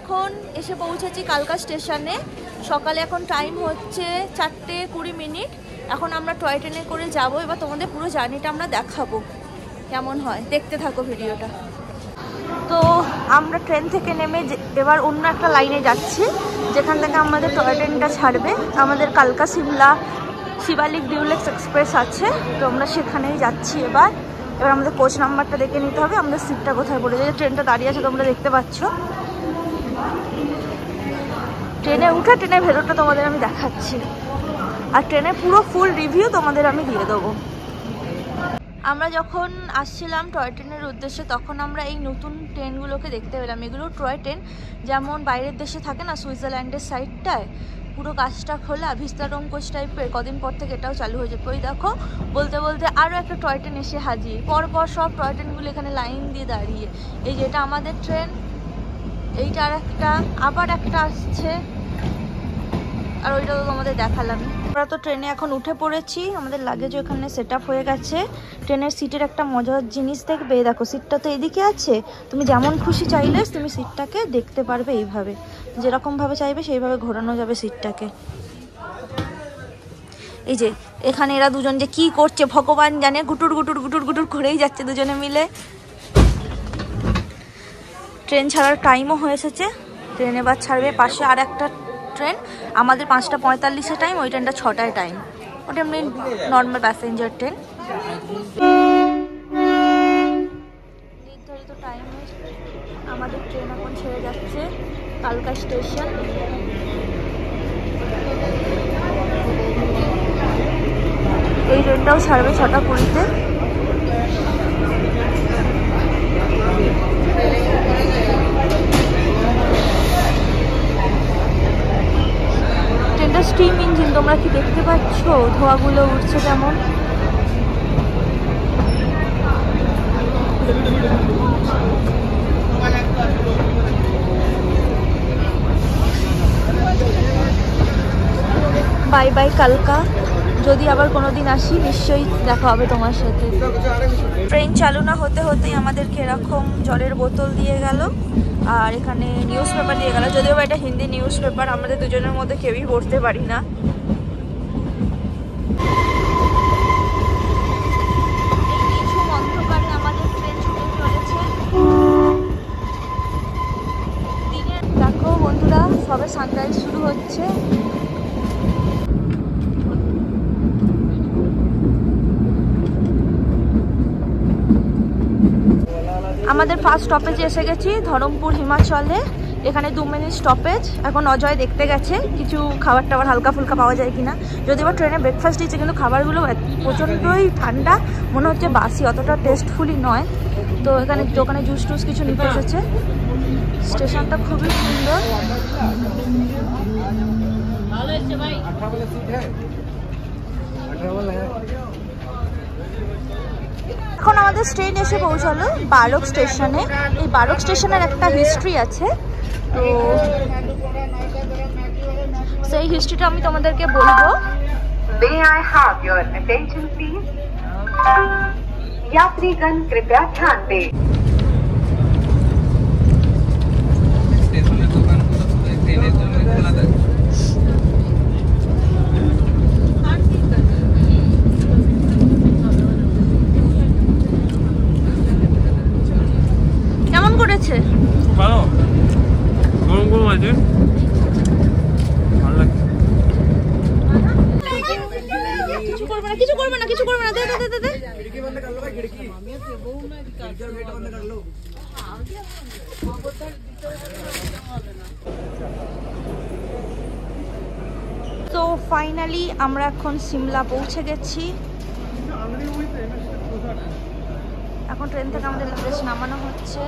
এখন এসে পৌঁছেছি কালকা স্টেশনে। সকালে এখন টাইম হচ্ছে 4:20। এখন আমরা টয় ট্রেনে করে যাব। এবার তোমাদের পুরো জার্নিটা আমরা দেখাবো কেমন হয়, দেখতে থাকো ভিডিওটা। তো আমরা ট্রেন থেকে নেমে এবার অন্য একটা লাইনে যাচ্ছি, যেখান থেকে আমাদের টয় ট্রেনটা ছাড়বে। আমাদের কালকা সিমলা শিবালিক ডিউলেক্স এক্সপ্রেস আছে, তো আমরা সেখানেই যাচ্ছি। এবার আমাদের কোচ নাম্বারটা দেখে নিতে হবে, আমাদের সিটটা কোথায় পড়ে যায়। ট্রেনটা দাঁড়িয়ে আছে, তোমরা দেখতে পাচ্ছ। ট্রেনে উঠে ট্রেনের ভেতরটা তোমাদের আমি দেখাচ্ছি, আর ট্রেনের পুরো ফুল রিভিউ তোমাদের আমি দিয়ে দেবো। আমরা যখন আসছিলাম টয় ট্রেনের উদ্দেশ্যে, তখন আমরা এই নতুন ট্রেনগুলোকে দেখতে পেলাম। এগুলো টয় ট্রেন, যেমন বাইরের দেশে থাকে না, সুইজারল্যান্ডের সাইডটায় পুরো কাজটা খোলা ভিস্তাডোম কোচ টাইপের। কদিন পর থেকে এটাও চালু হয়ে যাবে। ওই দেখো, বলতে বলতে আরও একটা টয় ট্রেন এসে হাজির। পরপর সব টয় ট্রেনগুলো এখানে লাইন দিয়ে দাঁড়িয়ে। এই যে এটা আমাদের ট্রেন, এইটা আর একটা, আবার একটা আসছে, আর ওইটা তো তোমাদের দেখালাম। আমরা তো ট্রেনে এখন উঠে পড়েছি, আমাদের লাগেজ ওখানে সেট আপ হয়ে গেছে। ট্রেনের সিটের একটা মজার জিনিস দেখবে, দেখো সিটটা তো এদিকে আছে। তুমি যেমন খুশি চাইলে তুমি সিটটাকে দেখতে পারবে, এইভাবে যেরকমভাবে চাইবে সেইভাবে ঘোরানো যাবে সিটটাকে। এই যে এখানে এরা দুজন যে কি করছে ভগবান জানে, গুটুর গুটুর গুটুর গুটুর করেই যাচ্ছে দুজনে মিলে। ট্রেন ছাড়ার টাইমও হয়ে এসেছে, ট্রেন এবার ছাড়বে। পাশে আর একটা ট্রেন, আমাদের 5:45 টাইম, ওই ট্রেনটা 6টায় টাইম। ওটা এমনি নর্মাল প্যাসেঞ্জার ট্রেন। নির্ধারিত টাইমে আমাদের ট্রেন এখন ছেড়ে যাচ্ছে কালকা স্টেশন। এই ট্রেনটাও ছাড়বে 6:20-তে। ট্রেনটা স্টিম ইঞ্জিন, তোমরা কি দেখতে পাচ্ছ ধোঁয়াগুলো উঠছে কেমন। বাই বাই কালকা, যদি আবার কোনোদিন আসি নিশ্চয়ই দেখা হবে তোমার সাথে। ট্রেন চালু না হতে হতেই আমাদেরকে এরকম জলের বোতল দিয়ে গেল, আর এখানে নিউজ পেপার দিয়ে গেল। যদিও এটা হিন্দি নিউজ পেপার, আমাদের দুজনের মধ্যে কেউই পড়তে পারি না। কিছু অন্ধকারে আমাদের ট্রেন ছুটে চলেছে। দিনে দেখো বন্ধুরা, সবে সানরাইজ শুরু হচ্ছে। আমাদের ফার্স্ট স্টপেজে এসে গেছি, ধরমপুর হিমাচলে। এখানে 2 মিনিট স্টপেজ। এখন অজয় দেখতে গেছে কিছু খাবার টাবার হালকা ফুলকা পাওয়া যায় কিনা। যদি বা ট্রেনে ব্রেকফাস্ট দিচ্ছে, কিন্তু খাবারগুলো প্রচণ্ডই ঠান্ডা, মনে হচ্ছে বাসি, অতটা টেস্টফুলি নয়। তো এখানে দোকানে জুস টুস কিছু নিতে এসেছে। স্টেশনটা খুবই সুন্দর। এখন আমাদের ট্রেন এসে পৌঁছালো বারক স্টেশনে। এই বারক স্টেশনের একটা হিস্ট্রি আছে, তো সেই হিস্ট্রিটা আমি তোমাদেরকে বলবো। May I have your attention please? यात्रीगण कृपया ध्यान दें। কেমন করেছে? ভালো, গরম গরম আছে, ভালো লাগছে। কিছু করবে না, কিছু করবে না, কিছু করবে না, দে দে দে দে। खिड़की बंद कर लो भाई, खिड़की गेट बंद कर लो। তো ফাইনালি আমরা এখন সিমলা পৌঁছে গেছি। এখন ট্রেন থেকে আমাদের লাগেজ নামানো হচ্ছে।